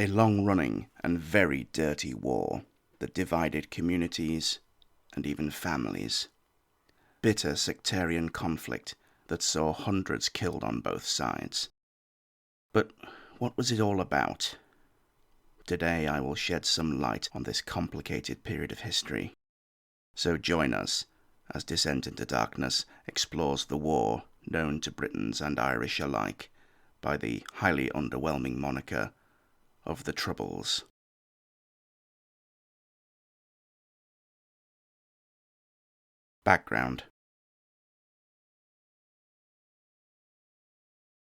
A long-running and very dirty war that divided communities and even families. Bitter sectarian conflict that saw hundreds killed on both sides. But what was it all about? Today I will shed some light on this complicated period of history. So join us as Descent into Darkness explores the war known to Britons and Irish alike by the highly underwhelming moniker of the Troubles. Background.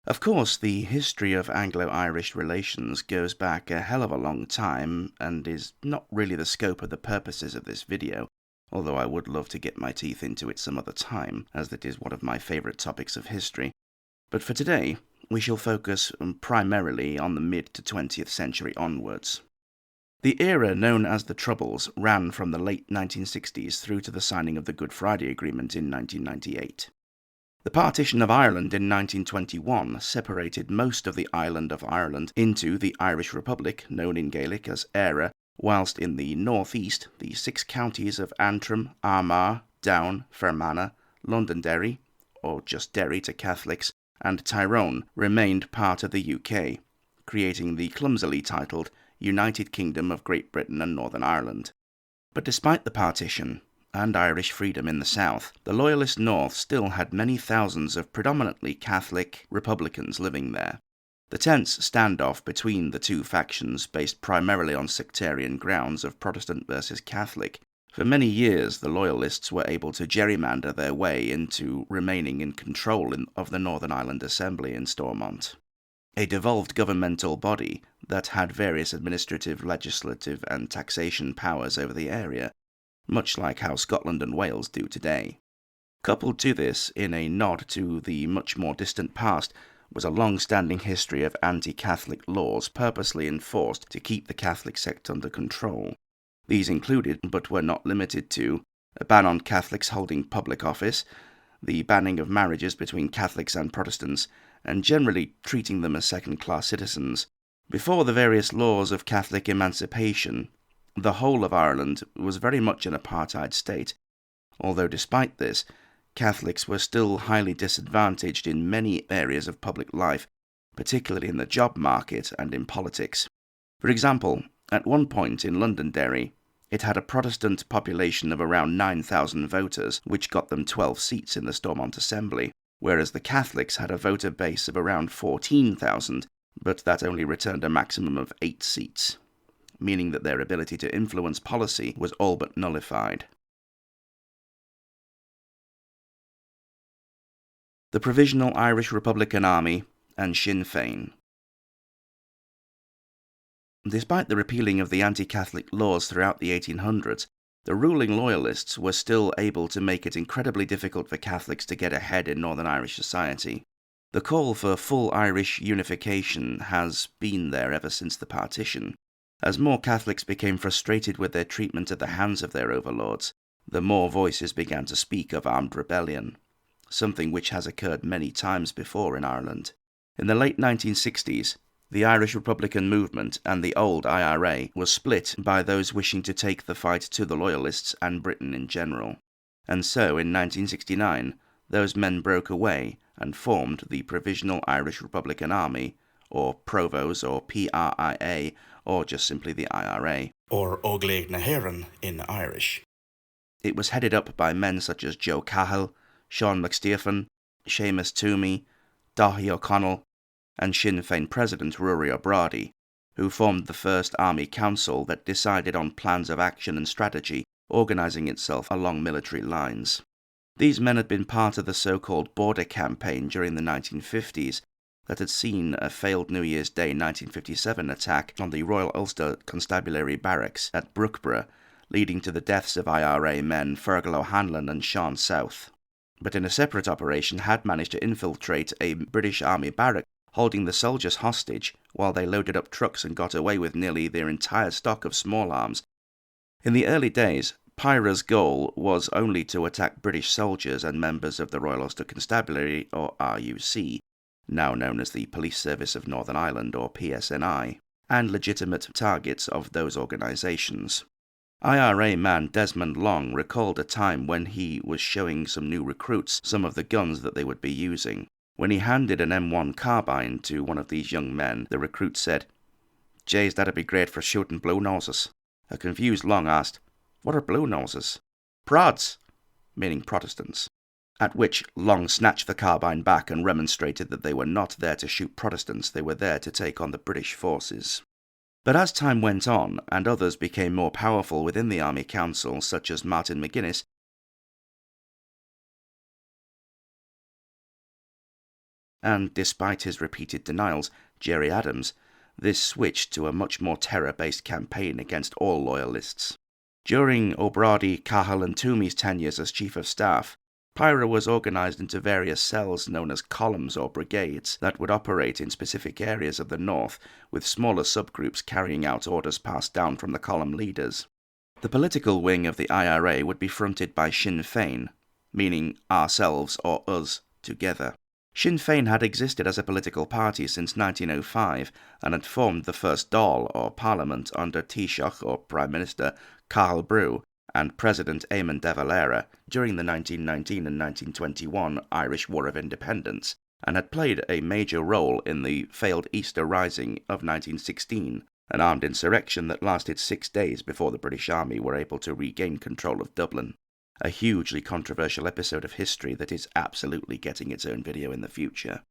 Of course, the history of Anglo-Irish relations goes back a hell of a long time and is not really the scope of the purposes of this video, although I would love to get my teeth into it some other time, as that is one of my favourite topics of history. But for today, we shall focus primarily on the mid to 20th century onwards. The era known as the Troubles ran from the late 1960s through to the signing of the Good Friday Agreement in 1998. The partition of Ireland in 1921 separated most of the island of Ireland into the Irish Republic, known in Gaelic as Éire, whilst in the northeast the 6 counties of Antrim, Armagh, Down, Fermanagh, Londonderry, or just Derry to Catholics, and Tyrone remained part of the UK, creating the clumsily titled United Kingdom of Great Britain and Northern Ireland. But despite the partition and Irish freedom in the south, the Loyalist north still had many thousands of predominantly Catholic Republicans living there. The tense standoff between the two factions, based primarily on sectarian grounds of Protestant versus Catholic. For many years, the Loyalists were able to gerrymander their way into remaining in control of the Northern Ireland Assembly in Stormont, a devolved governmental body that had various administrative, legislative and taxation powers over the area, much like how Scotland and Wales do today. Coupled to this, in a nod to the much more distant past, was a long-standing history of anti-Catholic laws purposely enforced to keep the Catholic sect under control. These included, but were not limited to, a ban on Catholics holding public office, the banning of marriages between Catholics and Protestants, and generally treating them as second-class citizens. Before the various laws of Catholic emancipation, the whole of Ireland was very much an apartheid state, although despite this, Catholics were still highly disadvantaged in many areas of public life, particularly in the job market and in politics. For example, at one point in Londonderry, it had a Protestant population of around 9,000 voters, which got them 12 seats in the Stormont Assembly, whereas the Catholics had a voter base of around 14,000, but that only returned a maximum of 8 seats, meaning that their ability to influence policy was all but nullified. The Provisional Irish Republican Army and Sinn Féin. Despite the repealing of the anti-Catholic laws throughout the 1800s, the ruling Loyalists were still able to make it incredibly difficult for Catholics to get ahead in Northern Irish society. The call for full Irish unification has been there ever since the partition. As more Catholics became frustrated with their treatment at the hands of their overlords, the more voices began to speak of armed rebellion, something which has occurred many times before in Ireland. In the late 1960s, the Irish Republican movement and the old IRA were split by those wishing to take the fight to the Loyalists and Britain in general. And so, in 1969, those men broke away and formed the Provisional Irish Republican Army, or Provos, or PRIA, or just simply the IRA, or Óglaigh na hÉireann in Irish. It was headed up by men such as Joe Cahill, Sean McSteofan, Seamus Toomey, Daithí O'Connell, and Sinn Féin President Ruaidhrí O'Brady, who formed the first Army Council that decided on plans of action and strategy, organising itself along military lines. These men had been part of the so-called Border Campaign during the 1950s that had seen a failed New Year's Day 1957 attack on the Royal Ulster Constabulary Barracks at Brookborough, leading to the deaths of IRA men Fergal O'Hanlon and Sean South. But in a separate operation had managed to infiltrate a British Army barrack, holding the soldiers hostage while they loaded up trucks and got away with nearly their entire stock of small arms. In the early days, PIRA's goal was only to attack British soldiers and members of the Royal Ulster Constabulary, or RUC, now known as the Police Service of Northern Ireland, or PSNI. and legitimate targets of those organisations. IRA man Desmond Long recalled a time when he was showing some new recruits some of the guns that they would be using. When he handed an M1 carbine to one of these young men, the recruit said, "Jays, that'd be great for shooting blue noses." A confused Long asked, "What are blue noses?" "Prods," meaning Protestants. At which Long snatched the carbine back and remonstrated that they were not there to shoot Protestants, they were there to take on the British forces. But as time went on, and others became more powerful within the Army Council, such as Martin McGuinness, and despite his repeated denials, Gerry Adams, this switched to a much more terror-based campaign against all Loyalists. During O'Brady, Cahill and Toomey's tenures as Chief of Staff, PIRA was organised into various cells known as columns or brigades that would operate in specific areas of the north, with smaller subgroups carrying out orders passed down from the column leaders. The political wing of the IRA would be fronted by Sinn Féin, meaning ourselves or us together. Sinn Féin had existed as a political party since 1905 and had formed the first Dáil or Parliament under Taoiseach or Prime Minister Cathal Brugh and President Eamon de Valera during the 1919 and 1921 Irish War of Independence, and had played a major role in the failed Easter Rising of 1916, an armed insurrection that lasted 6 days before the British Army were able to regain control of Dublin. A hugely controversial episode of history that is absolutely getting its own video in the future.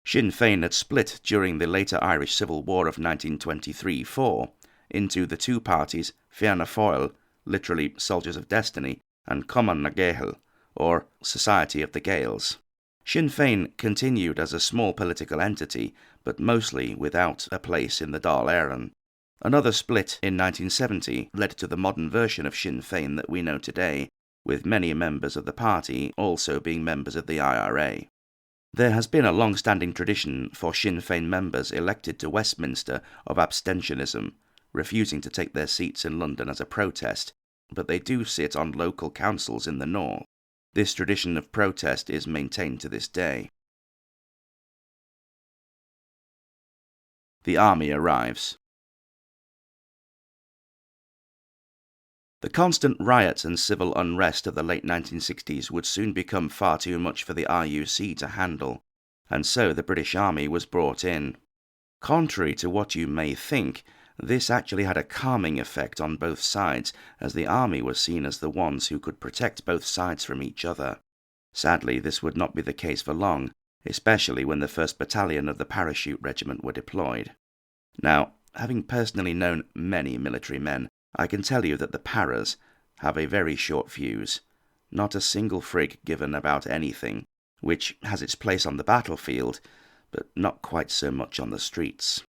Sinn Féin had split during the later Irish Civil War of 1923-4 into the two parties Fianna Fáil, literally Soldiers of Destiny, and Cumann na Gael, or Society of the Gaels. Sinn Féin continued as a small political entity, but mostly without a place in the Dáil Éireann. Another split in 1970 led to the modern version of Sinn Féin that we know today, with many members of the party also being members of the IRA. There has been a long-standing tradition for Sinn Féin members elected to Westminster of abstentionism, refusing to take their seats in London as a protest, but they do sit on local councils in the north. This tradition of protest is maintained to this day. The army arrives. The constant riots and civil unrest of the late 1960s would soon become far too much for the RUC to handle, and so the British Army was brought in. Contrary to what you may think, this actually had a calming effect on both sides, as the army was seen as the ones who could protect both sides from each other. Sadly, this would not be the case for long, especially when the 1st Battalion of the Parachute Regiment were deployed. Now, having personally known many military men, I can tell you that the Paras have a very short fuse. Not a single frig given about anything, which has its place on the battlefield, but not quite so much on the streets.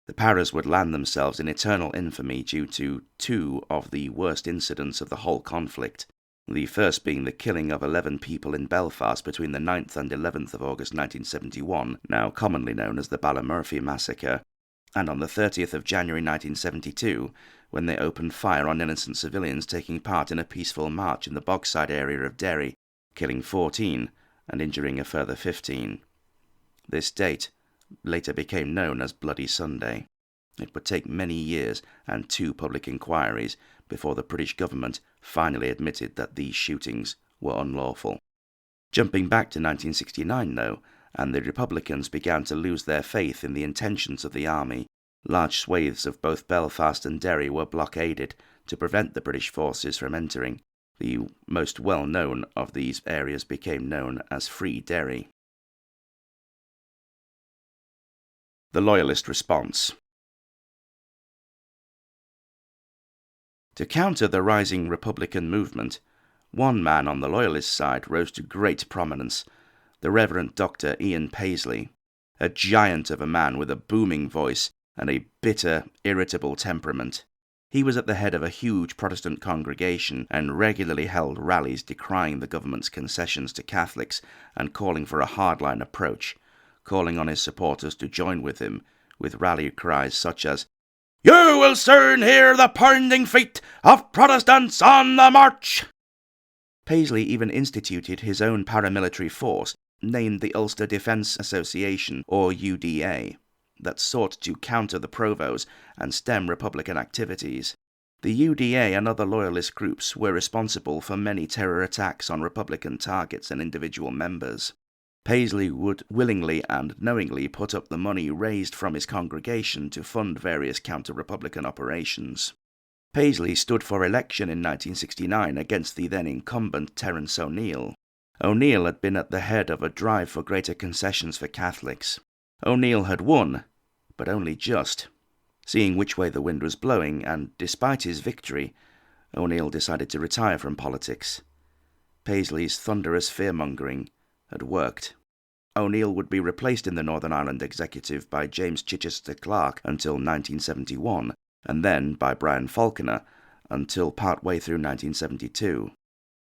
The Paras would land themselves in eternal infamy due to two of the worst incidents of the whole conflict, the first being the killing of 11 people in Belfast between the 9th and 11th of August 1971, now commonly known as the Ballymurphy Massacre, and on the 30th of January 1972, when they opened fire on innocent civilians taking part in a peaceful march in the Bogside area of Derry, killing 14 and injuring a further 15. This date later became known as Bloody Sunday. It would take many years and 2 public inquiries before the British government finally admitted that these shootings were unlawful. Jumping back to 1969, though, and the Republicans began to lose their faith in the intentions of the army, large swathes of both Belfast and Derry were blockaded to prevent the British forces from entering. The most well-known of these areas became known as Free Derry. The Loyalist response. To counter the rising Republican movement, one man on the Loyalist side rose to great prominence, the Reverend Dr. Ian Paisley, a giant of a man with a booming voice and a bitter, irritable temperament. He was at the head of a huge Protestant congregation and regularly held rallies decrying the government's concessions to Catholics and calling for a hardline approach, calling on his supporters to join with him, with rally cries such as, "You will soon hear the pounding feet of Protestants on the march!" Paisley even instituted his own paramilitary force, named the Ulster Defence Association, or UDA. that sought to counter the Provos and stem Republican activities. The UDA and other Loyalist groups were responsible for many terror attacks on Republican targets and individual members. Paisley would willingly and knowingly put up the money raised from his congregation to fund various counter-Republican operations. Paisley stood for election in 1969 against the then incumbent Terence O'Neill. O'Neill had been at the head of a drive for greater concessions for Catholics. O'Neill had won, but only just. Seeing which way the wind was blowing, and despite his victory, O'Neill decided to retire from politics. Paisley's thunderous fear-mongering had worked. O'Neill would be replaced in the Northern Ireland Executive by James Chichester Clark until 1971, and then by Brian Falconer until partway through 1972.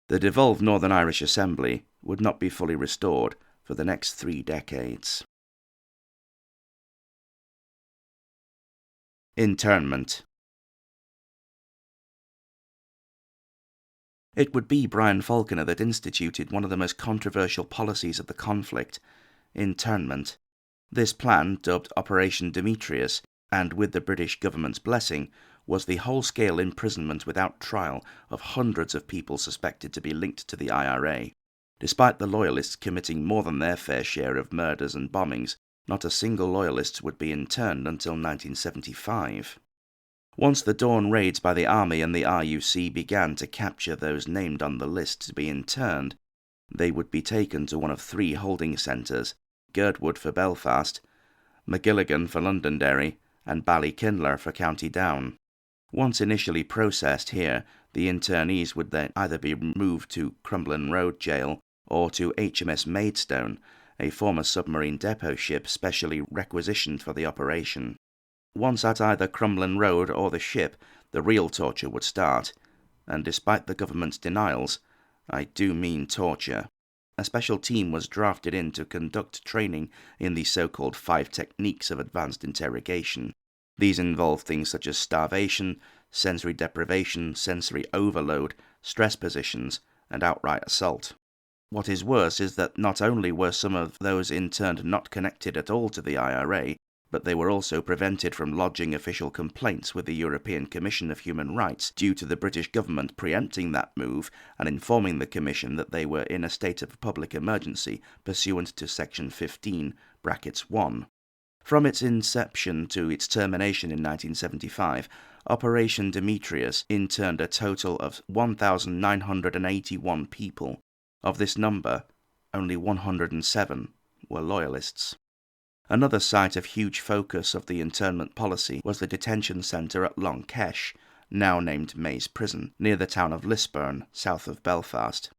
The devolved Northern Irish Assembly would not be fully restored for the next 3 decades. Internment. It would be Brian Falconer that instituted one of the most controversial policies of the conflict, internment. This plan, dubbed Operation Demetrius, and with the British government's blessing, was the whole-scale imprisonment without trial of hundreds of people suspected to be linked to the IRA. Despite the Loyalists committing more than their fair share of murders and bombings, not a single Loyalist would be interned until 1975. Once the dawn raids by the Army and the RUC began to capture those named on the list to be interned, they would be taken to one of 3 holding centres, Girdwood for Belfast, Magilligan for Londonderry, and Ballykindler for County Down. Once initially processed here, the internees would then either be moved to Crumlin Road Jail or to HMS Maidstone, a former submarine depot ship specially requisitioned for the operation. Once at either Crumlin Road or the ship, the real torture would start, and despite the government's denials, I do mean torture. A special team was drafted in to conduct training in the so-called 5 techniques of advanced interrogation. These involve things such as starvation, sensory deprivation, sensory overload, stress positions, and outright assault. What is worse is that not only were some of those interned not connected at all to the IRA, but they were also prevented from lodging official complaints with the European Commission of Human Rights due to the British government preempting that move and informing the Commission that they were in a state of public emergency pursuant to Section 15(1). From its inception to its termination in 1975, Operation Demetrius interned a total of 1,981 people. Of this number, only 107 were Loyalists. Another site of huge focus of the internment policy was the detention centre at Long Kesh, now named Maze Prison, near the town of Lisburn, south of Belfast.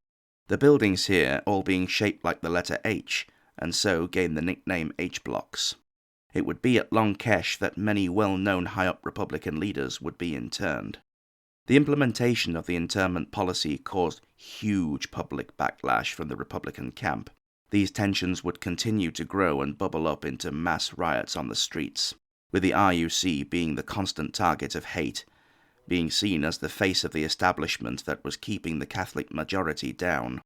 The buildings here all being shaped like the letter H, and so gained the nickname H-blocks. It would be at Long Kesh that many well-known high-up Republican leaders would be interned. The implementation of the internment policy caused huge public backlash from the Republican camp. These tensions would continue to grow and bubble up into mass riots on the streets, with the RUC being the constant target of hate, being seen as the face of the establishment that was keeping the Catholic majority down.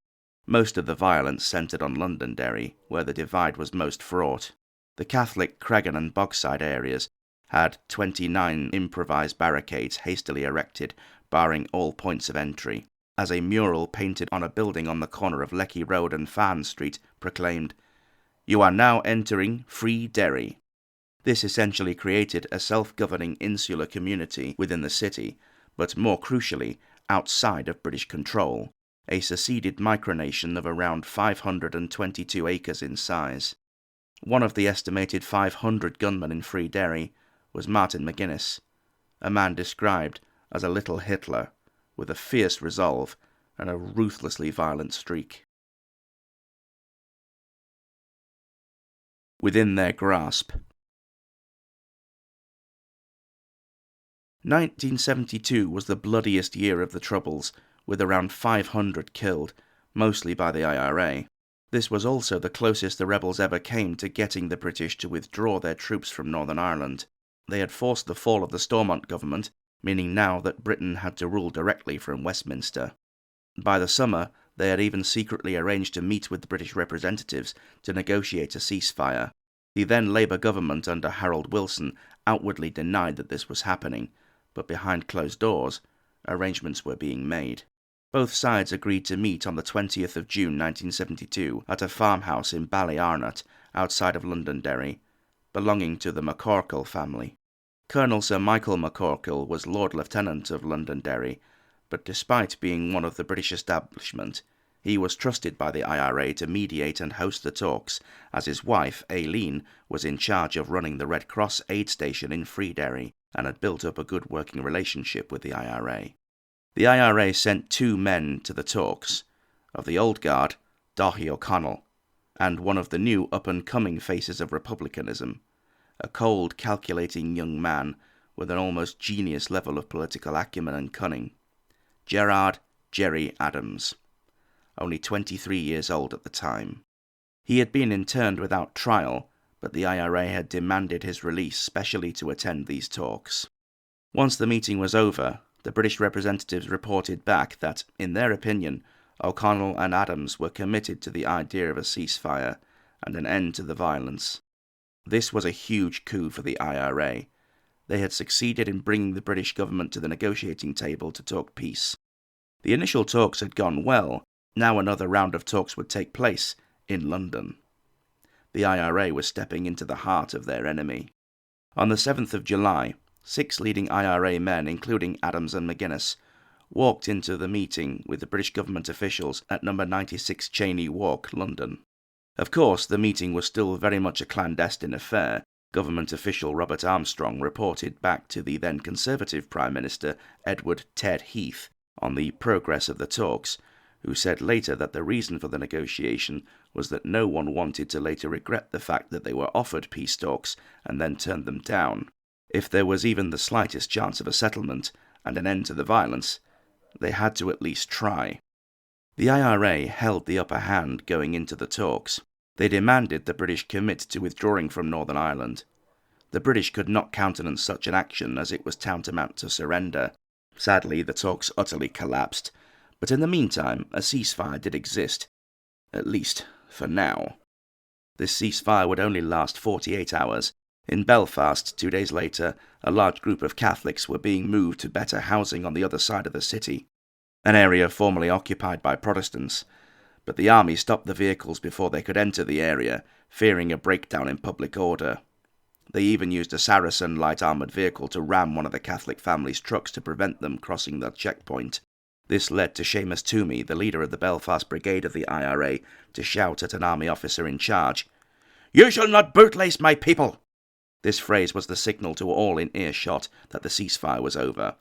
Most of the violence centred on Londonderry, where the divide was most fraught. The Catholic Creggan and Bogside areas had 29 improvised barricades hastily erected, barring all points of entry, as a mural painted on a building on the corner of Lecky Road and Farn Street proclaimed, "You are now entering Free Derry." This essentially created a self-governing insular community within the city, but more crucially, outside of British control, a seceded micronation of around 522 acres in size. One of the estimated 500 gunmen in Free Derry was Martin McGuinness, a man described as a little Hitler, with a fierce resolve and a ruthlessly violent streak. Within their grasp. 1972 was the bloodiest year of the Troubles, with around 500 killed, mostly by the IRA. This was also the closest the rebels ever came to getting the British to withdraw their troops from Northern Ireland. They had forced the fall of the Stormont government, meaning now that Britain had to rule directly from Westminster. By the summer, they had even secretly arranged to meet with the British representatives to negotiate a ceasefire. The then Labour government under Harold Wilson outwardly denied that this was happening, but behind closed doors, arrangements were being made. Both sides agreed to meet on the 20th of June 1972 at a farmhouse in Ballyarnott, outside of Londonderry, belonging to the McCorkle family. Colonel Sir Michael McCorkle was Lord Lieutenant of Londonderry, but despite being one of the British establishment, he was trusted by the IRA to mediate and host the talks, as his wife, Aileen, was in charge of running the Red Cross aid station in Freederry and had built up a good working relationship with the IRA. The IRA sent 2 men to the talks, of the old guard, Daithí O'Connell, and one of the new up-and-coming faces of republicanism, a cold, calculating young man with an almost genius level of political acumen and cunning, Gerard "Jerry" Adams, only 23 years old at the time. He had been interned without trial, but the IRA had demanded his release specially to attend these talks. Once the meeting was over, the British representatives reported back that, in their opinion, O'Connell and Adams were committed to the idea of a ceasefire and an end to the violence. This was a huge coup for the IRA. They had succeeded in bringing the British government to the negotiating table to talk peace. The initial talks had gone well. Now another round of talks would take place in London. The IRA was stepping into the heart of their enemy. On the 7th of July, 6 leading IRA men, including Adams and McGuinness, walked into the meeting with the British government officials at number 96 Cheyne Walk, London. Of course, the meeting was still very much a clandestine affair. Government official Robert Armstrong reported back to the then Conservative Prime Minister Edward "Ted" Heath on the progress of the talks, who said later that the reason for the negotiation was that no one wanted to later regret the fact that they were offered peace talks and then turned them down. If there was even the slightest chance of a settlement and an end to the violence, they had to at least try. The IRA held the upper hand going into the talks. They demanded the British commit to withdrawing from Northern Ireland. The British could not countenance such an action, as it was tantamount to surrender. Sadly, the talks utterly collapsed, but in the meantime a ceasefire did exist, at least for now. This ceasefire would only last 48 hours. In Belfast, 2 days later, a large group of Catholics were being moved to better housing on the other side of the city, an area formerly occupied by Protestants, but the army stopped the vehicles before they could enter the area, fearing a breakdown in public order. They even used a Saracen light armoured vehicle to ram one of the Catholic family's trucks to prevent them crossing the checkpoint. This led to Seamus Toomey, the leader of the Belfast Brigade of the IRA, to shout at an army officer in charge, "You shall not bootlace my people!" This phrase was the signal to all in earshot that the ceasefire was over.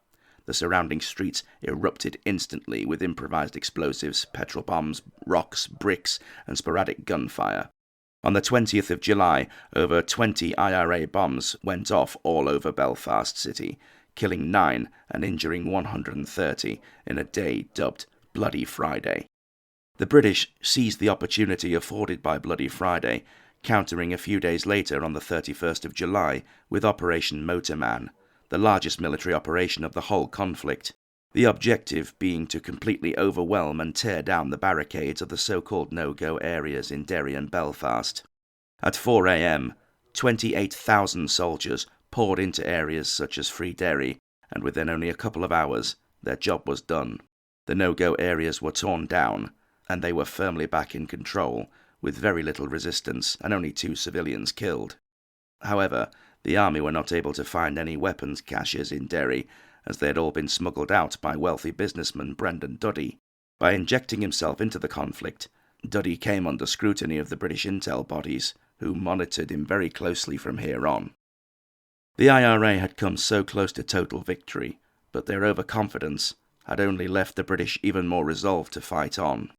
The surrounding streets erupted instantly with improvised explosives, petrol bombs, rocks, bricks, and sporadic gunfire. On the 20th of July, over 20 IRA bombs went off all over Belfast City, killing 9 and injuring 130 in a day dubbed Bloody Friday. The British seized the opportunity afforded by Bloody Friday, countering a few days later on the 31st of July with Operation Motorman, the largest military operation of the whole conflict, the objective being to completely overwhelm and tear down the barricades of the so-called no-go areas in Derry and Belfast. At 4 a.m, 28,000 soldiers poured into areas such as Freederry, and within only a couple of hours, their job was done. The no-go areas were torn down, and they were firmly back in control, with very little resistance and only 2 civilians killed. However, the army were not able to find any weapons caches in Derry, as they had all been smuggled out by wealthy businessman Brendan Duddy. By injecting himself into the conflict, Duddy came under scrutiny of the British intel bodies, who monitored him very closely from here on. The IRA had come so close to total victory, but their overconfidence had only left the British even more resolved to fight on.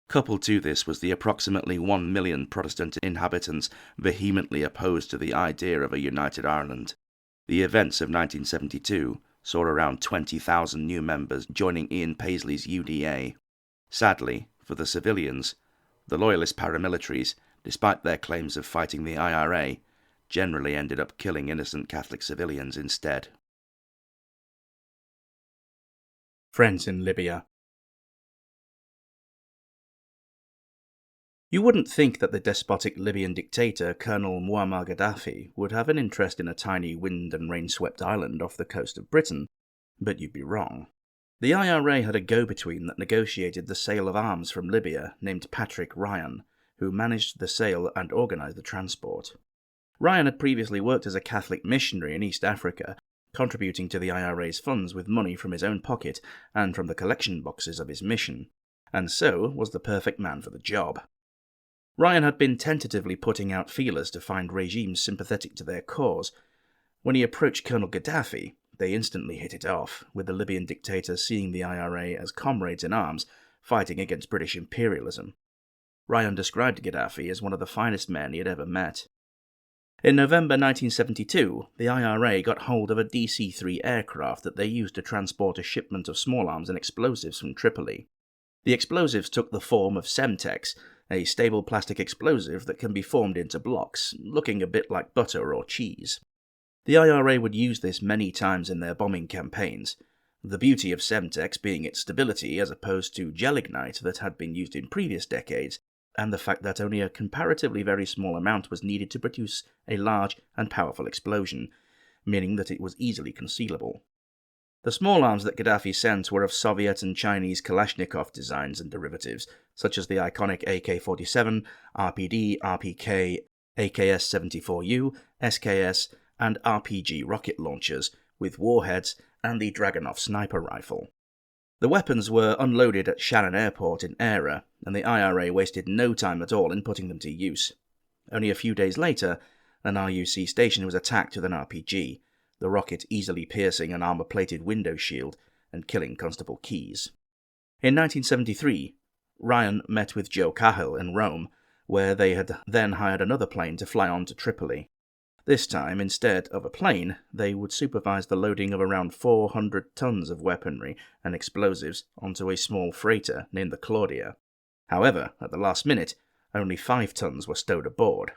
Coupled to this was the approximately 1 million Protestant inhabitants vehemently opposed to the idea of a united Ireland. The events of 1972 saw around 20,000 new members joining Ian Paisley's UDA. Sadly, for the civilians, the Loyalist paramilitaries, despite their claims of fighting the IRA, generally ended up killing innocent Catholic civilians instead. Friends in Libya. You wouldn't think that the despotic Libyan dictator Colonel Muammar Gaddafi would have an interest in a tiny wind and rain-swept island off the coast of Britain, but you'd be wrong. The IRA had a go-between that negotiated the sale of arms from Libya named Patrick Ryan, who managed the sale and organised the transport. Ryan had previously worked as a Catholic missionary in East Africa, contributing to the IRA's funds with money from his own pocket and from the collection boxes of his mission, and so was the perfect man for the job. Ryan had been tentatively putting out feelers to find regimes sympathetic to their cause. When he approached Colonel Gaddafi, they instantly hit it off, with the Libyan dictator seeing the IRA as comrades in arms fighting against British imperialism. Ryan described Gaddafi as one of the finest men he had ever met. In November 1972, the IRA got hold of a DC-3 aircraft that they used to transport a shipment of small arms and explosives from Tripoli. The explosives took the form of Semtex, a stable plastic explosive that can be formed into blocks, looking a bit like butter or cheese. The IRA would use this many times in their bombing campaigns, the beauty of Semtex being its stability as opposed to gelignite that had been used in previous decades, and the fact that only a comparatively very small amount was needed to produce a large and powerful explosion, meaning that it was easily concealable. The small arms that Gaddafi sent were of Soviet and Chinese Kalashnikov designs and derivatives, such as the iconic AK-47, RPD, RPK, AKS-74U, SKS, and RPG rocket launchers, with warheads and the Dragunov sniper rifle. The weapons were unloaded at Shannon Airport in Aira, and the IRA wasted no time at all in putting them to use. Only a few days later, an RUC station was attacked with an RPG, the rocket easily piercing an armour-plated window shield and killing Constable Keyes. In 1973, Ryan met with Joe Cahill in Rome, where they had then hired another plane to fly on to Tripoli. This time, instead of a plane, they would supervise the loading of around 400 tons of weaponry and explosives onto a small freighter named the Claudia. However, at the last minute, only 5 tons were stowed aboard.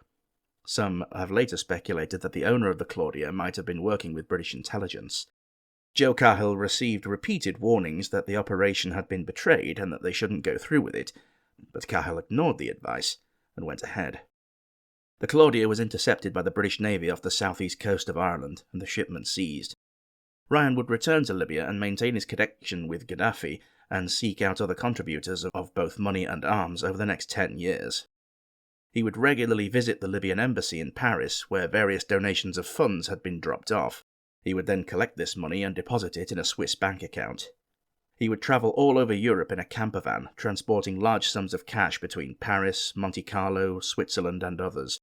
Some have later speculated that the owner of the Claudia might have been working with British intelligence. Joe Cahill received repeated warnings that the operation had been betrayed and that they shouldn't go through with it, but Cahill ignored the advice and went ahead. The Claudia was intercepted by the British Navy off the southeast coast of Ireland and the shipment seized. Ryan would return to Libya and maintain his connection with Gaddafi and seek out other contributors of both money and arms over the next 10 years. He would regularly visit the Libyan embassy in Paris, where various donations of funds had been dropped off. He would then collect this money and deposit it in a Swiss bank account. He would travel all over Europe in a camper van, transporting large sums of cash between Paris, Monte Carlo, Switzerland, and others.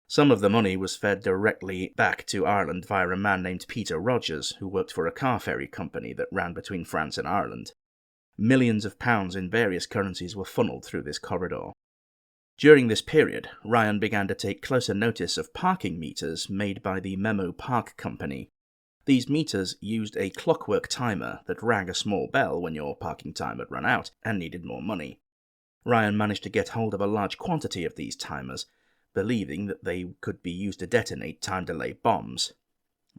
Some of the money was fed directly back to Ireland via a man named Peter Rogers, who worked for a car ferry company that ran between France and Ireland. Millions of pounds in various currencies were funneled through this corridor. During this period, Ryan began to take closer notice of parking meters made by the Memo Park Company. These meters used a clockwork timer that rang a small bell when your parking time had run out and needed more money. Ryan managed to get hold of a large quantity of these timers, believing that they could be used to detonate time-delay bombs.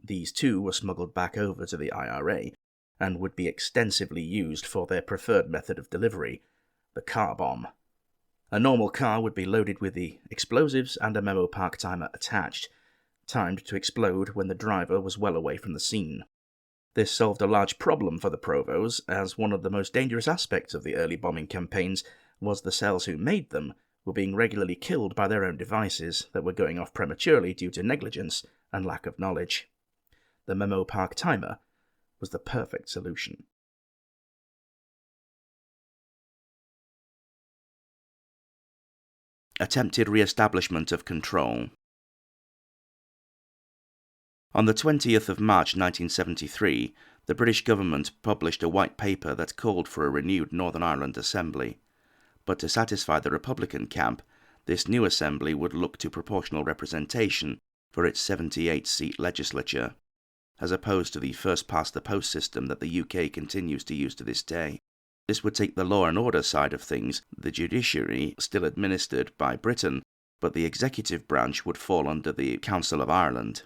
These too were smuggled back over to the IRA, and would be extensively used for their preferred method of delivery, the car bomb. A normal car would be loaded with the explosives and a Memo Park timer attached, timed to explode when the driver was well away from the scene. This solved a large problem for the Provos, as one of the most dangerous aspects of the early bombing campaigns was the cells who made them were being regularly killed by their own devices that were going off prematurely due to negligence and lack of knowledge. The Memo Park timer was the perfect solution. Attempted re-establishment of control. On the 20th of March 1973, the British government published a white paper that called for a renewed Northern Ireland Assembly. But to satisfy the Republican camp, this new assembly would look to proportional representation for its 78-seat legislature, as opposed to the first-past-the-post system that the UK continues to use to this day. This would take the law and order side of things, the judiciary still administered by Britain, but the executive branch would fall under the Council of Ireland.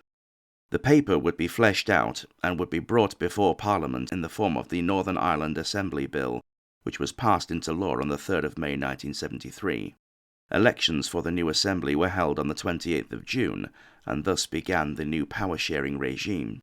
The paper would be fleshed out and would be brought before Parliament in the form of the Northern Ireland Assembly Bill, which was passed into law on the 3rd of May 1973. Elections for the new assembly were held on the 28th of June, and thus began the new power-sharing regime.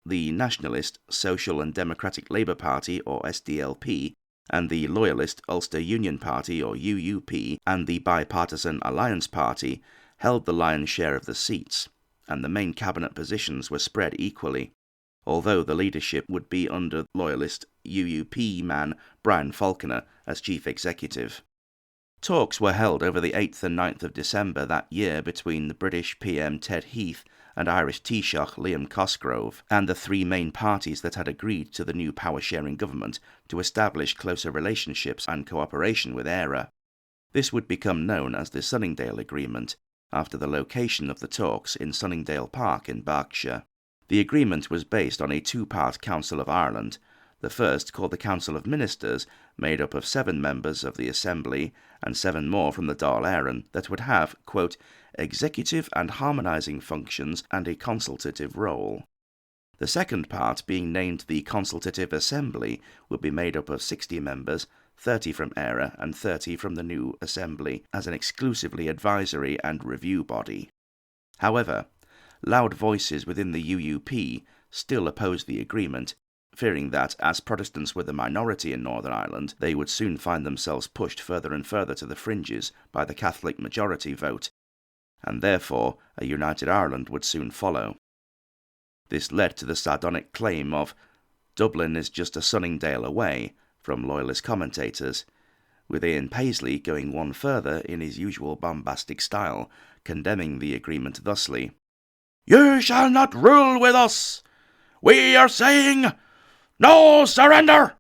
The Nationalist, Social and Democratic Labour Party, or SDLP, and the Loyalist Ulster Union Party, or UUP, and the Bipartisan Alliance Party held the lion's share of the seats, and the main cabinet positions were spread equally, although the leadership would be under Loyalist UUP man Brian Falconer as chief executive. Talks were held over the 8th and 9th of December that year between the British PM Ted Heath and Irish Taoiseach Liam Cosgrove, and the three main parties that had agreed to the new power-sharing government to establish closer relationships and cooperation with ERA. This would become known as the Sunningdale Agreement, after the location of the talks in Sunningdale Park in Berkshire. The agreement was based on a two-part Council of Ireland, the first, called the Council of Ministers, made up of 7 members of the Assembly and 7 more from the Dáil Éireann, that would have, quote, executive and harmonising functions and a consultative role. The second part, being named the Consultative Assembly, would be made up of 60 members, 30 from ERA and 30 from the new Assembly, as an exclusively advisory and review body. However, loud voices within the UUP still opposed the agreement, fearing that, as Protestants were the minority in Northern Ireland, they would soon find themselves pushed further and further to the fringes by the Catholic majority vote, and therefore a united Ireland would soon follow. This led to the sardonic claim of "Dublin is just a Sunningdale away" from Loyalist commentators, with Ian Paisley going one further in his usual bombastic style, condemning the agreement thusly: "You shall not rule with us! We are saying, no surrender!"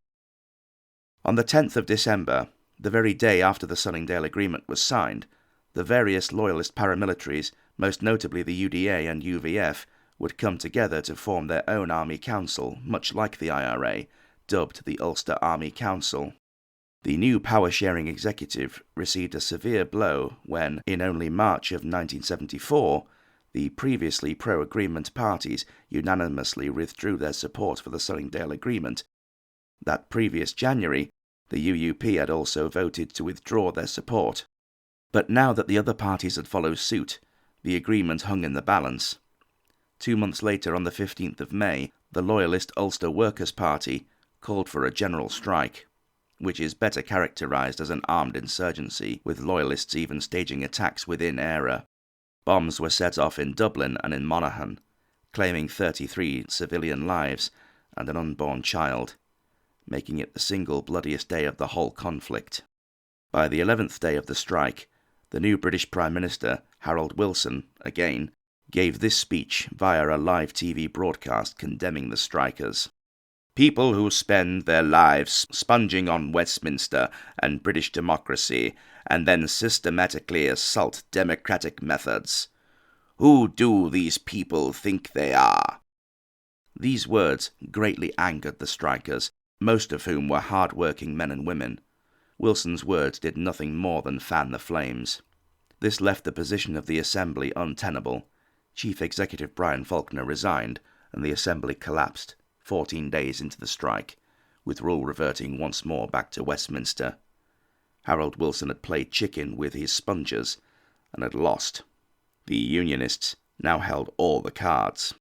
On the 10th of December, the very day after the Sunningdale Agreement was signed, the various Loyalist paramilitaries, most notably the UDA and UVF, would come together to form their own army council, much like the IRA, dubbed the Ulster Army Council. The new power-sharing executive received a severe blow when, in only March of 1974, the previously pro-agreement parties unanimously withdrew their support for the Sunningdale Agreement. That previous January, the UUP had also voted to withdraw their support. But now that the other parties had followed suit, the agreement hung in the balance. 2 months later, on the 15th of May, the Loyalist Ulster Workers' Party called for a general strike, which is better characterised as an armed insurgency, with Loyalists even staging attacks within ERA. Bombs were set off in Dublin and in Monaghan, claiming 33 civilian lives and an unborn child, making it the single bloodiest day of the whole conflict. By the 11th day of the strike, the new British Prime Minister, Harold Wilson, again, gave this speech via a live TV broadcast condemning the strikers. "People who spend their lives sponging on Westminster and British democracy and then systematically assault democratic methods. Who do these people think they are?" These words greatly angered the strikers, most of whom were hard-working men and women. Wilson's words did nothing more than fan the flames. This left the position of the Assembly untenable. Chief Executive Brian Falconer resigned, and the Assembly collapsed 14 days into the strike, with rule reverting once more back to Westminster. Harold Wilson had played chicken with his spongers and had lost. The Unionists now held all the cards.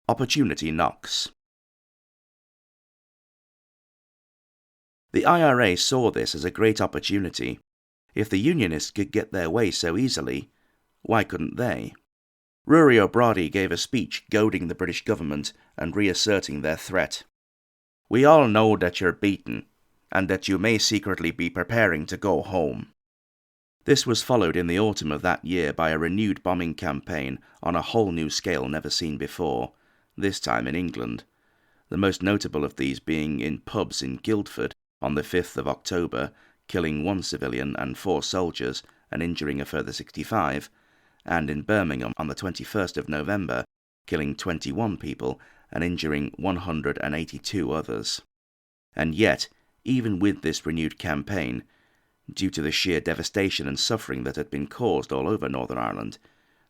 Opportunity knocks. The IRA saw this as a great opportunity. If the Unionists could get their way so easily, why couldn't they? Rory O'Brady gave a speech goading the British government and reasserting their threat. "We all know that you're beaten, and that you may secretly be preparing to go home." This was followed in the autumn of that year by a renewed bombing campaign on a whole new scale never seen before, this time in England, the most notable of these being in pubs in Guildford on the 5th of October, killing 1 civilian and 4 soldiers and injuring a further 65, and in Birmingham on the 21st of November, killing 21 people and injuring 182 others. And yet, even with this renewed campaign, due to the sheer devastation and suffering that had been caused all over Northern Ireland,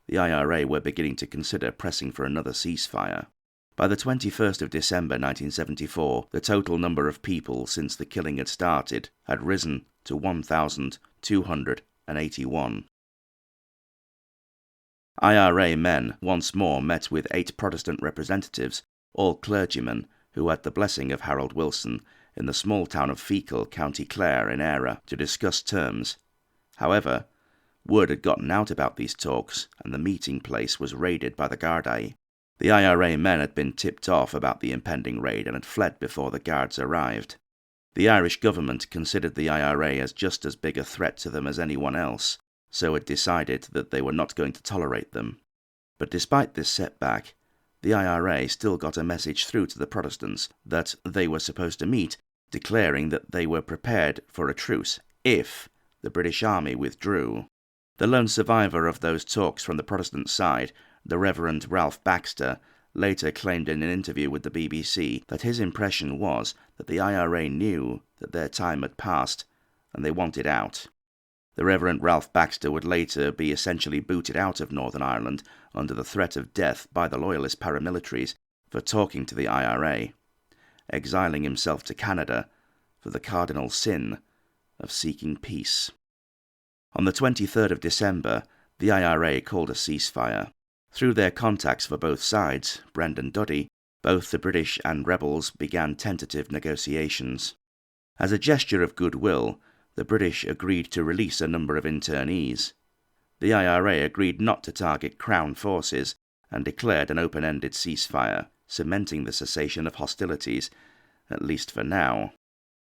the IRA were beginning to consider pressing for another ceasefire. By the 21st of December 1974, the total number of people since the killing had started had risen to 1,281. IRA men once more met with 8 Protestant representatives, all clergymen, who had the blessing of Harold Wilson, in the small town of Feakle, County Clare in Eire, to discuss terms. However, word had gotten out about these talks, and the meeting place was raided by the Gardaí. The IRA men had been tipped off about the impending raid and had fled before the guards arrived. The Irish government considered the IRA as just as big a threat to them as anyone else, so had decided that they were not going to tolerate them. But despite this setback, the IRA still got a message through to the Protestants that they were supposed to meet, declaring that they were prepared for a truce if the British Army withdrew. The lone survivor of those talks from the Protestant side, the Reverend Ralph Baxter, later claimed in an interview with the BBC that his impression was that the IRA knew that their time had passed and they wanted out. The Reverend Ralph Baxter would later be essentially booted out of Northern Ireland under the threat of death by the Loyalist paramilitaries for talking to the IRA, exiling himself to Canada for the cardinal sin of seeking peace. On the 23rd of December, the IRA called a ceasefire. Through their contacts for both sides, Brendan Duddy, both the British and rebels began tentative negotiations. As a gesture of goodwill, the British agreed to release a number of internees. The IRA agreed not to target Crown forces and declared an open-ended ceasefire, cementing the cessation of hostilities, at least for now.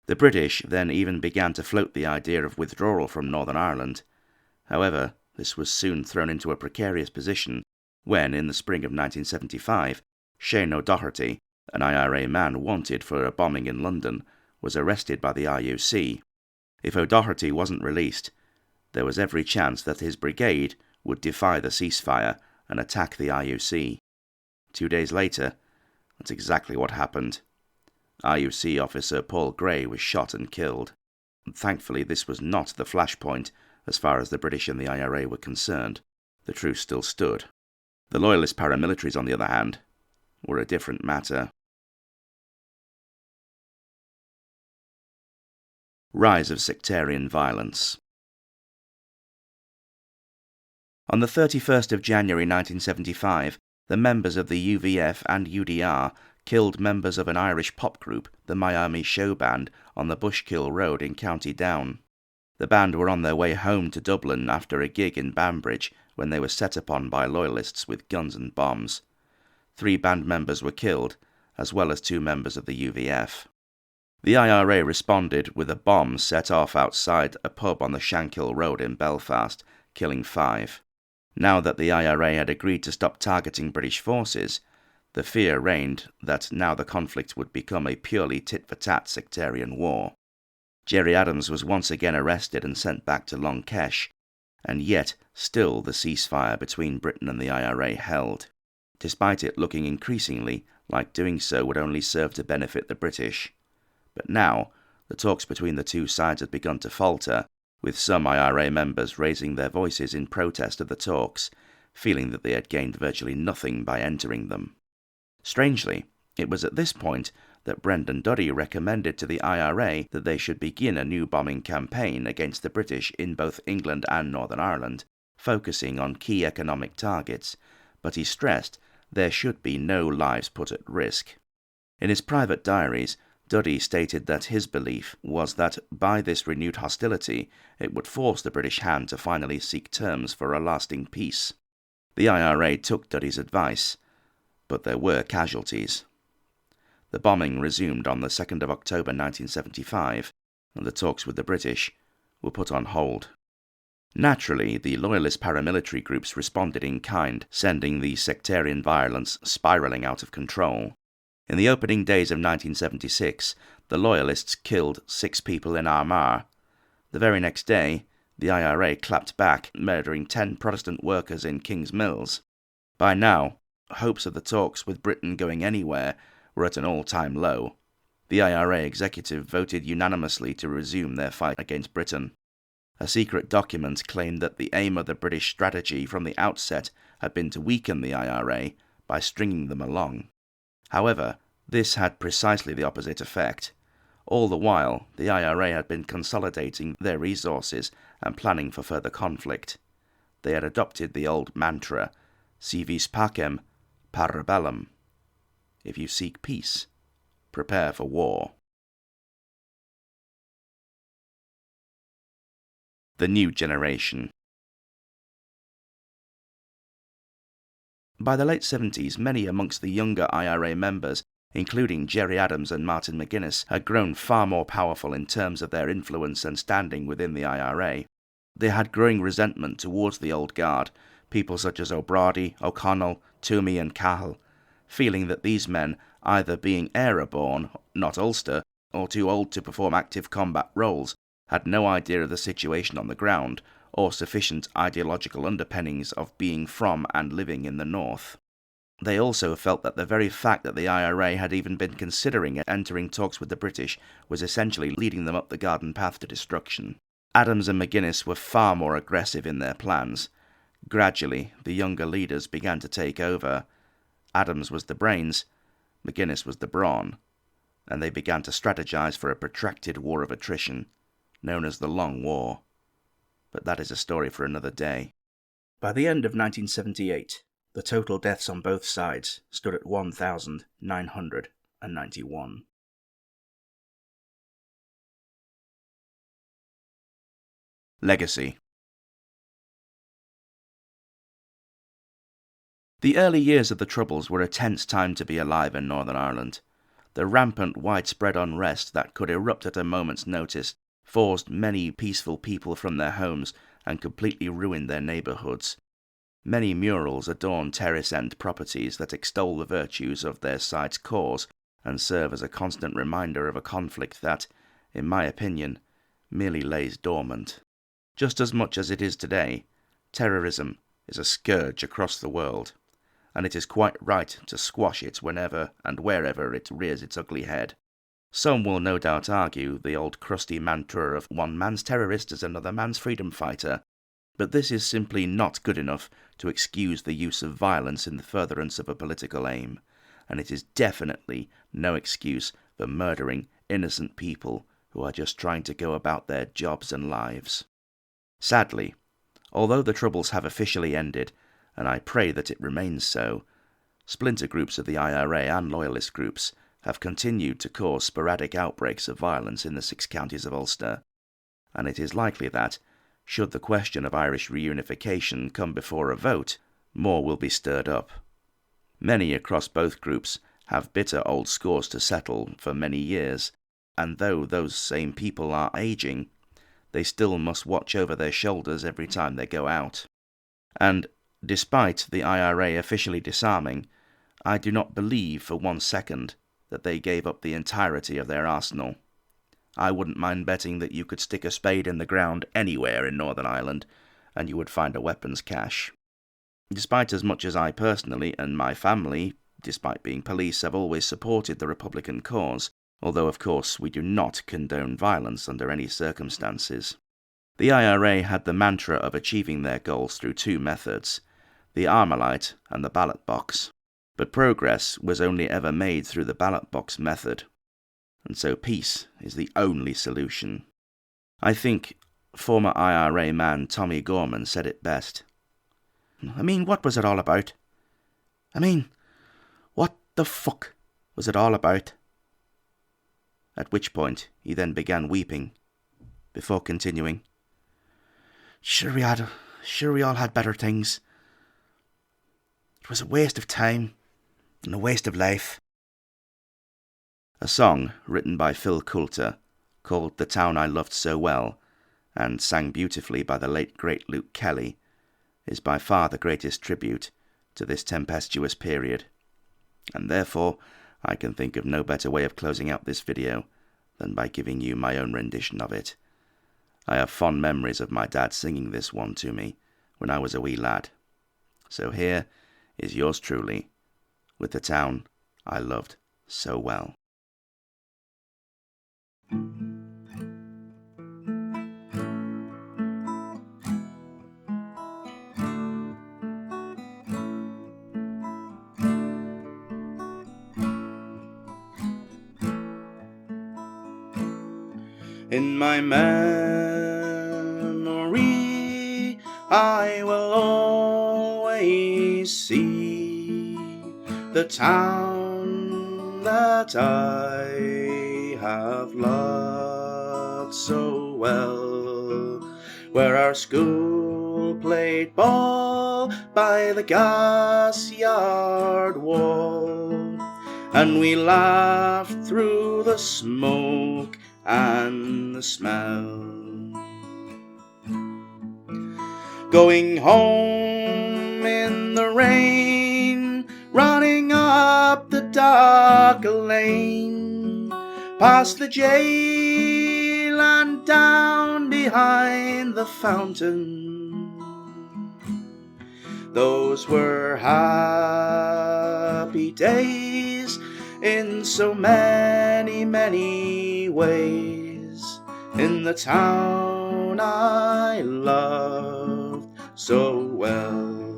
The British then even began to float the idea of withdrawal from Northern Ireland. However, this was soon thrown into a precarious position when, in the spring of 1975, Shane O'Doherty, an IRA man wanted for a bombing in London, was arrested by the RUC. If O'Doherty wasn't released, there was every chance that his brigade would defy the ceasefire and attack the RUC. 2 days later, that's exactly what happened. RUC officer Paul Gray was shot and killed. Thankfully, this was not the flashpoint as far as the British and the IRA were concerned. The truce still stood. The Loyalist paramilitaries, on the other hand, were a different matter. Rise of sectarian violence. On the 31st of January 1975, the members of the UVF and UDR killed members of an Irish pop group, the Miami Show Band, on the Bushkill Road in County Down. The band were on their way home to Dublin after a gig in Banbridge when they were set upon by Loyalists with guns and bombs. 3 band members were killed, as well as 2 members of the UVF. The IRA responded with a bomb set off outside a pub on the Shankill Road in Belfast, killing 5. Now that the IRA had agreed to stop targeting British forces, the fear reigned that now the conflict would become a purely tit-for-tat sectarian war. Gerry Adams was once again arrested and sent back to Long Kesh, and yet still the ceasefire between Britain and the IRA held, despite it looking increasingly like doing so would only serve to benefit the British. But now, the talks between the two sides had begun to falter, with some IRA members raising their voices in protest of the talks, feeling that they had gained virtually nothing by entering them. Strangely, it was at this point that Brendan Duddy recommended to the IRA that they should begin a new bombing campaign against the British in both England and Northern Ireland, focusing on key economic targets, but he stressed there should be no lives put at risk. In his private diaries, Duddy stated that his belief was that by this renewed hostility it would force the British hand to finally seek terms for a lasting peace. The IRA took Duddy's advice, but there were casualties. The bombing resumed on the 2nd of October 1975, and the talks with the British were put on hold. Naturally, the Loyalist paramilitary groups responded in kind, sending the sectarian violence spiralling out of control. In the opening days of 1976, the Loyalists killed 6 people in Armagh. The very next day, the IRA clapped back, murdering 10 Protestant workers in King's Mills. By now, hopes of the talks with Britain going anywhere were at an all-time low. The IRA executive voted unanimously to resume their fight against Britain. A secret document claimed that the aim of the British strategy from the outset had been to weaken the IRA by stringing them along. However, this had precisely the opposite effect. All the while, the IRA had been consolidating their resources and planning for further conflict. They had adopted the old mantra, si vis pacem, para bellum. If you seek peace, prepare for war. The new generation. By the late 70s, many amongst the younger IRA members, including Gerry Adams and Martin McGuinness, had grown far more powerful in terms of their influence and standing within the IRA. They had growing resentment towards the old guard, people such as O'Brady, O'Connell, Toomey and Cahill, feeling that these men, either being Era-born, not Ulster, or too old to perform active combat roles, had no idea of the situation on the ground, or sufficient ideological underpinnings of being from and living in the North. They also felt that the very fact that the IRA had even been considering entering talks with the British was essentially leading them up the garden path to destruction. Adams and McGuinness were far more aggressive in their plans. Gradually, the younger leaders began to take over. Adams was the brains, McGuinness was the brawn, and they began to strategize for a protracted war of attrition, known as the Long War. But that is a story for another day. By the end of 1978, the total deaths on both sides stood at 1,991. Legacy. The early years of the Troubles were a tense time to be alive in Northern Ireland. The rampant, widespread unrest that could erupt at a moment's notice forced many peaceful people from their homes and completely ruined their neighbourhoods. Many murals adorn terrace-end properties that extol the virtues of their side's cause and serve as a constant reminder of a conflict that, in my opinion, merely lays dormant. Just as much as it is today, terrorism is a scourge across the world, and it is quite right to squash it whenever and wherever it rears its ugly head. Some will no doubt argue the old crusty mantra of one man's terrorist is another man's freedom fighter, but this is simply not good enough to excuse the use of violence in the furtherance of a political aim, and it is definitely no excuse for murdering innocent people who are just trying to go about their jobs and lives. Sadly, although the Troubles have officially ended, and I pray that it remains so, splinter groups of the IRA and Loyalist groups have continued to cause sporadic outbreaks of violence in the 6 counties of Ulster, and it is likely that, should the question of Irish reunification come before a vote, more will be stirred up. Many across both groups have bitter old scores to settle for many years, and though those same people are ageing, they still must watch over their shoulders every time they go out. And, despite the IRA officially disarming, I do not believe for 1 second that they gave up the entirety of their arsenal. I wouldn't mind betting that you could stick a spade in the ground anywhere in Northern Ireland, and you would find a weapons cache. Despite as much as I personally and my family, despite being police, have always supported the Republican cause, although of course we do not condone violence under any circumstances. The IRA had the mantra of achieving their goals through 2 methods, the Armalite and the ballot box. But progress was only ever made through the ballot box method, and so peace is the only solution. I think former IRA man Tommy Gorman said it best. I mean, what was it all about? What the fuck was it all about? At which point he then began weeping, before continuing. Sure we all had better things. It was a waste of time. And a waste of life. A song written by Phil Coulter, called The Town I Loved So Well, and sang beautifully by the late great Luke Kelly, is by far the greatest tribute to this tempestuous period, and therefore I can think of no better way of closing out this video than by giving you my own rendition of it. I have fond memories of my dad singing this one to me when I was a wee lad. So here is yours truly, with the town I loved so well. In my memory, I will always see the town that I have loved so well, where our school played ball by the gas yard wall, and we laughed through the smoke and the smell. Going home in the rain, running up the dark lane, past the jail and down behind the fountain. Those were happy days in so many, many ways, in the town I loved so well.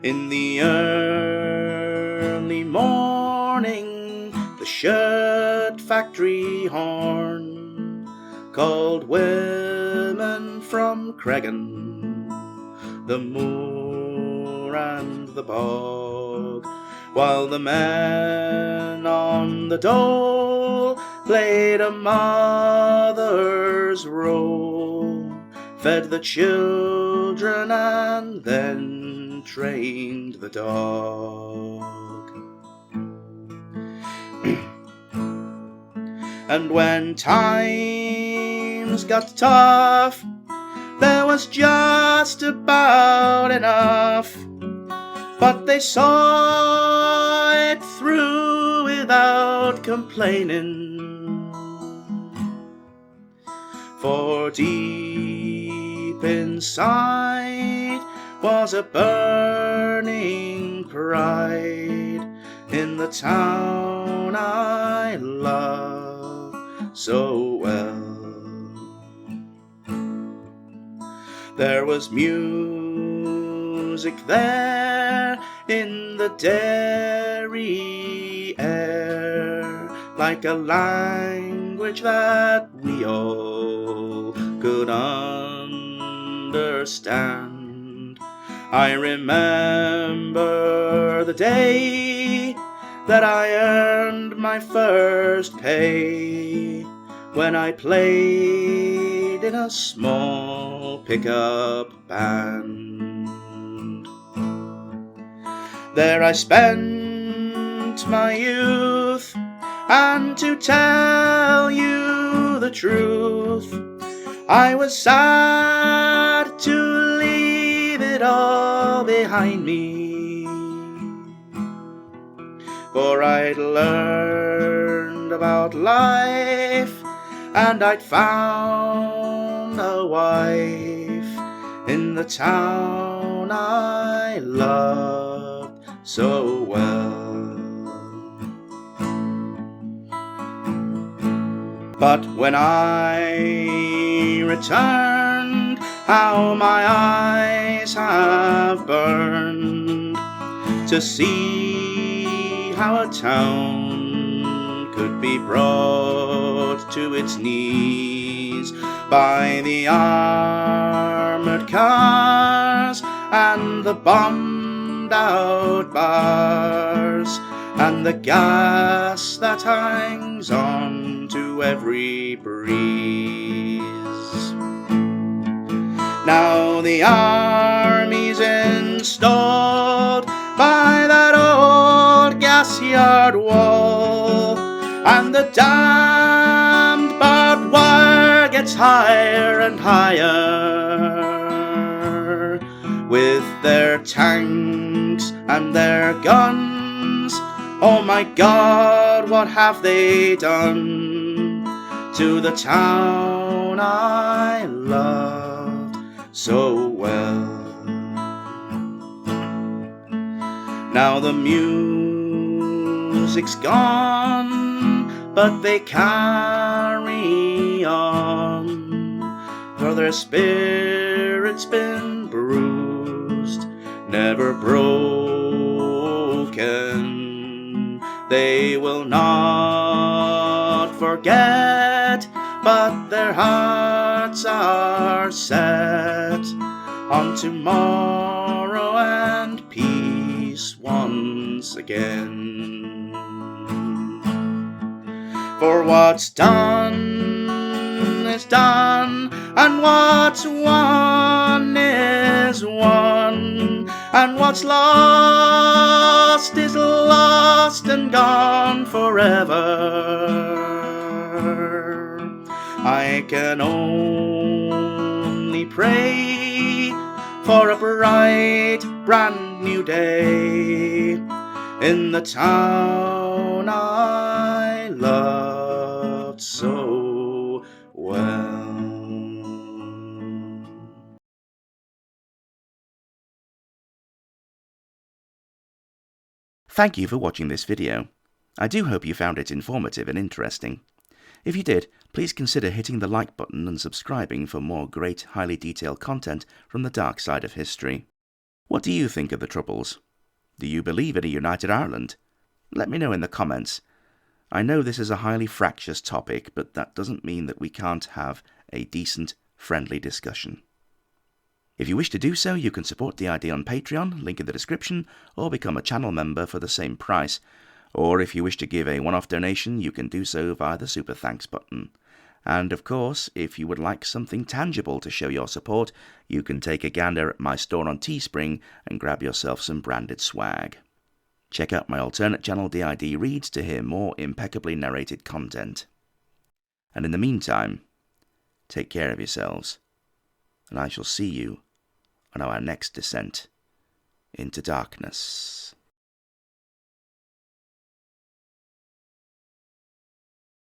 In the early morning, the shirt factory horn called women from Cregan, the moor and the bog, while the men on the dole played a mother's role, fed the children and then trained the dog. And when times got tough, there was just about enough, but they saw it through without complaining. For deep inside was a burning pride in the town I love so well. There was music there in the dairy air, like a language that we all could understand. I remember the day that I earned my first pay, when I played in a small pickup band. There I spent my youth, and to tell you the truth, I was sad to leave it all behind me, for I'd learned about life, and I'd found a wife in the town I loved so well. But when I returned, how my eyes have burned to see how a town could be brought to its knees by the armoured cars and the bombed out bars and the gas that hangs on to every breeze. Now the army's installed by that old gas yard wall, and the damned barbed wire gets higher and higher, with their tanks and their guns. Oh my God, what have they done to the town I loved so well? Now the music's gone, but they carry on, for their spirit's been bruised, never broken. They will not forget, but their hearts are set on tomorrow and peace once again. For what's done is done, and what's won is won, and what's lost is lost and gone forever. I can only pray for a bright, brand new day in the town I loved so well. Thank you for watching this video. I do hope you found it informative and interesting. If you did, please consider hitting the like button and subscribing for more great, highly detailed content from the dark side of history. What do you think of the Troubles? Do you believe in a united Ireland? Let me know in the comments. I know this is a highly fractious topic, but that doesn't mean that we can't have a decent, friendly discussion. If you wish to do so, you can support the ID on Patreon, link in the description, or become a channel member for the same price. Or if you wish to give a one-off donation, you can do so via the Super Thanks button. And of course, if you would like something tangible to show your support, you can take a gander at my store on Teespring and grab yourself some branded swag. Check out my alternate channel DID Reads to hear more impeccably narrated content. And in the meantime, take care of yourselves, and I shall see you on our next descent into darkness.